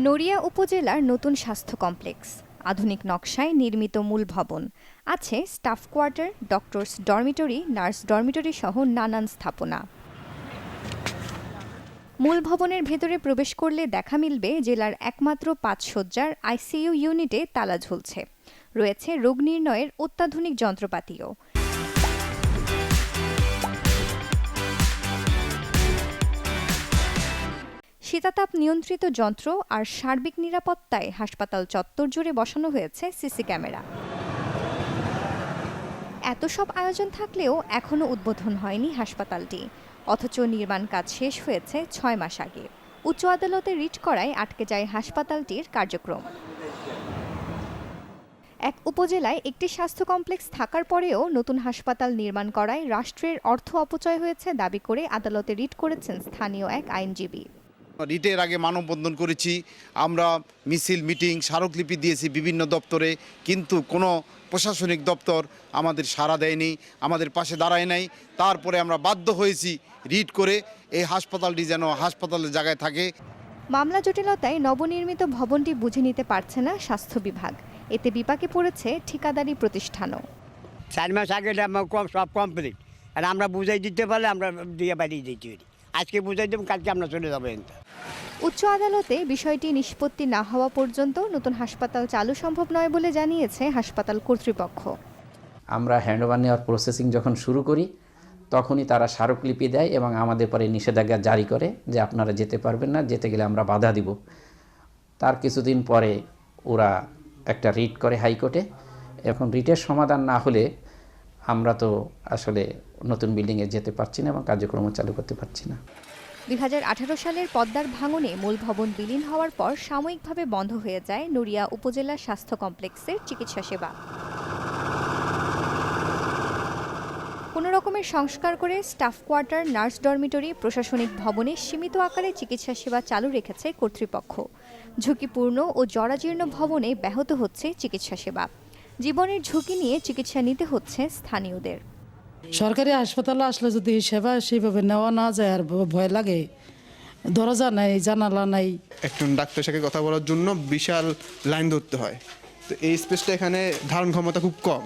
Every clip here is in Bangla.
নড়িয়া উপজেলার নতুন স্বাস্থ্য কমপ্লেক্স, আধুনিক নকশায় নির্মিত মূল ভবন, আছে staff quarter, doctors dormitory, nurse dormitory সহ নানান স্থাপনা। মূল ভবনের ভেতরে প্রবেশ করলে দেখা মিলবে জেলার একমাত্র ৫ শয্যার আইসিইউ ইউনিটে তালা ঝুলছে। রয়েছে রোগ নির্ণয়ের অত্যাধুনিক যন্ত্রপাতিও। শীতাতাপ নিয়ন্ত্রিত যন্ত্র আর সার্বিক নিরাপত্তায় হাসপাতাল চত্বর জুড়ে বসানো হয়েছে সিসি ক্যামেরা। এত সব আয়োজন থাকলেও এখনও উদ্বোধন হয়নি হাসপাতালটি, অথচ নির্মাণ কাজ শেষ হয়েছে ৬ মাস আগে। উচ্চ আদালতে রিট করায় আটকে যায় হাসপাতালটির কার্যক্রম। এক উপজেলায় একটি স্বাস্থ্য কমপ্লেক্স থাকার পরেও নতুন হাসপাতাল নির্মাণ করায় রাষ্ট্রের অর্থ অপচয় হয়েছে দাবি করে আদালতে রিট করেছেন স্থানীয় এক আইনজীবী। রিটের আগে মানববন্ধন করেছি, আমরা মিছিল, মিটিং, স্মারকলিপি দিয়েছি বিভিন্ন দপ্তরে, কিন্তু কোনো প্রশাসনিক দপ্তর আমাদের সাড়া দেয়নি, আমাদের পাশে দাঁড়ায় নাই। তারপরে আমরা বাধ্য হয়েছি রিট করে এই হাসপাতালটি যেন হাসপাতালের জায়গায় থাকে। মামলা জটিলতায় নবনির্মিত ভবনটি বুঝে নিতে পারছে না স্বাস্থ্য বিভাগ, এতে বিপাকে পড়েছে ঠিকাদারি প্রতিষ্ঠানও। ৪ মাস আগে সব কমপ্লিট, আর আমরা বুঝাই দিতে পারলে আমরা দিয়ে বাড়িয়ে দিতে পারি। আজকে বুঝাই দেব, কালকে আমরা চলে যাবো। উচ্চ আদালতে বিষয়টি নিষ্পত্তি না হওয়া পর্যন্ত নতুন হাসপাতাল চালু সম্ভব নয় বলে জানিয়েছে হাসপাতাল কর্তৃপক্ষ। আমরা হ্যান্ডওভার নেওয়ার প্রসেসিং যখন শুরু করি তখনই তারা স্মারকলিপি দেয় এবং আমাদের পরে নিষেধাজ্ঞা জারি করে যে আপনারা যেতে পারবেন না, যেতে গেলে আমরা বাধা দিব। তার কিছুদিন পরে ওরা একটা রিট করে হাইকোর্টে। এখন রিটের সমাধান না হলে আমরা তো আসলে নতুন বিল্ডিংয়ে যেতে পারছি না এবং কার্যক্রম চালু করতে পারছি না। ২০১৮ সালের পদ্মার ভাঙনে মূল ভবন বিলীন হওয়ার পর সাময়িকভাবে বন্ধ হয়ে যায় নড়িয়া উপজেলা স্বাস্থ্য কমপ্লেক্সের চিকিৎসা সেবা। কোনো রকমের সংস্কার করে স্টাফ কোয়ার্টার, নার্স ডরমিটরি, প্রশাসনিক ভবনে সীমিত আকারে চিকিৎসা সেবা চালু রেখেছে কর্তৃপক্ষ। ঝুঁকিপূর্ণ ও জরাজীর্ণ ভবনে ব্যাহত হচ্ছে চিকিৎসা সেবা। জীবনের ঝুঁকি নিয়ে চিকিৎসা নিতে হচ্ছে স্থানীয়দের। সরকারি হাসপাতালে আসলে যদি সেবা সেইভাবে নেওয়া না যায়, আর ভয় লাগে, দরজা নাই, জানালা নাই। একজন ডাক্তারের সাথে কথা বলার জন্য বিশাল লাইন ধরতে হয়। তো এই স্পেসটা এখানে ধারণ ক্ষমতা খুব কম,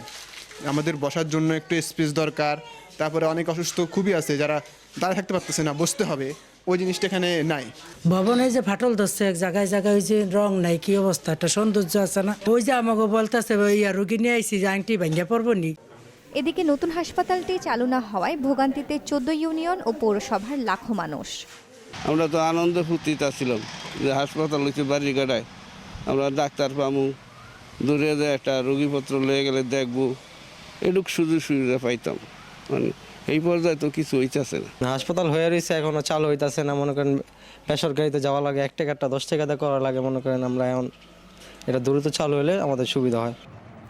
আমাদের বসার জন্য একটু স্পেস দরকার। তারপরে অনেক অসুস্থ খুবই আছে যারা দাঁড়িয়ে থাকতে পারতেছে না, বসতে হবে, ওই জিনিসটা এখানে নাই। ভবনে যে ফাটল ধরছে এক জায়গায় জায়গায়, ওই যে রং নাই, কি অবস্থা, একটা সৌন্দর্য আছে না। ওই যে আমাকে বলতেছে রুগী নিয়ে আইসি যে আংটি ভাঙ্গিয়া পড়বো নি। এদিকে নতুন হাসপাতালটি চালু না হওয়ায় ভোগান্তিতে ১৪ ইউনিয়ন ও পৌরসভার লাখো মানুষ। আমরা তো আনন্দ ফুর্তিতে ছিলাম যে হাসপাতাল হচ্ছে বাড়িঘাটায়, আমরা ডাক্তার পামু, দূরে একটা রোগীপত্র লয়ে গেলে দেখবো, এটুক সুযোগ সুবিধা পাইতাম। মানে এই পর্যায়ে তো কিছু হইতেছে না। হাসপাতাল হয়ে রয়েছে, এখনো চালু হইতেছে না। মনে করেন বেসরকারিতে যাওয়া লাগে, ১ টাকাটা ১০ টাকাতে করা লাগে। মনে করেন আমরা এখন এটা দ্রুত চালু হলে আমাদের সুবিধা হয়।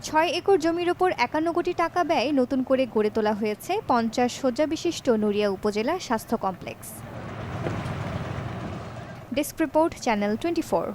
৬ একর জমির ওপর ৫১ কোটি টাকা ব্যয় নতুন করে গড়ে তোলা হয়েছে ৫০ শয্যা বিশিষ্ট নড়িয়া উপজেলা স্বাস্থ্য কমপ্লেক্স। Desk report, channel 24।